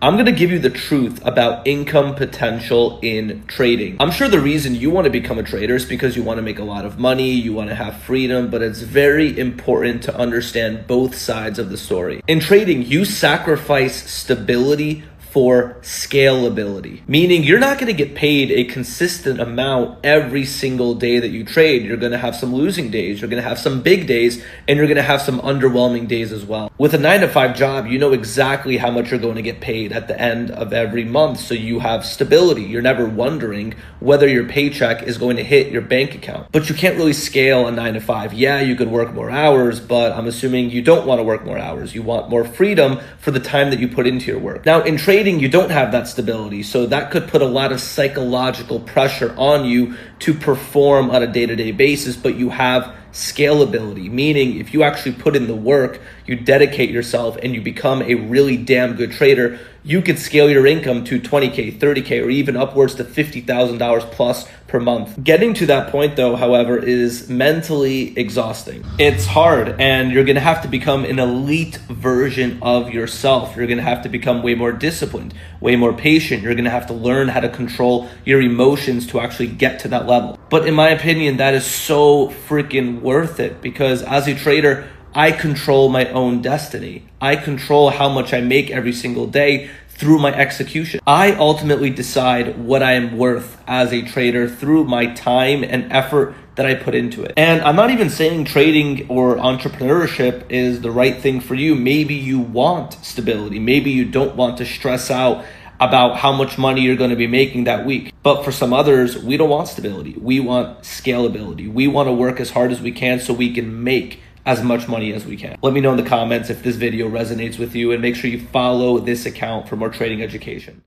I'm going to give you the truth about income potential in trading. I'm sure the reason you want to become a trader is because you want to make a lot of money, you want to have freedom, but it's very important to understand both sides of the story. In trading, you sacrifice stability for scalability, meaning you're not going to get paid a consistent amount every single day that you trade. You're going to have some losing days, you're going to have some big days, and you're going to have some underwhelming days as well. With a 9-to-5 job, you know exactly how much you're going to get paid at the end of every month, so you have stability. You're never wondering whether your paycheck is going to hit your bank account. But you can't really scale a 9-to-5. Yeah, you could work more hours, but I'm assuming you don't want to work more hours. You want more freedom for the time that you put into your work. Now, in trading, you don't have that stability, so that could put a lot of psychological pressure on you to perform on a day-to-day basis, but you have scalability, meaning if you actually put in the work, you dedicate yourself, and you become a really damn good trader, you could scale your income to 20K, 30K, or even upwards to $50,000 plus per month. Getting to that point though, however, is mentally exhausting. It's hard, and you're gonna have to become an elite version of yourself. You're gonna have to become way more disciplined, way more patient. You're gonna have to learn how to control your emotions to actually get to that level. But in my opinion, that is so freaking worth it, because as a trader, I control my own destiny. I control how much I make every single day through my execution. I ultimately decide what I am worth as a trader through my time and effort that I put into it. And I'm not even saying trading or entrepreneurship is the right thing for you. Maybe you want stability. Maybe you don't want to stress out about how much money you're going to be making that week. But for some others, we don't want stability. We want scalability. We want to work as hard as we can so we can make as much money as we can. Let me know in the comments if this video resonates with you, and make sure you follow this account for more trading education.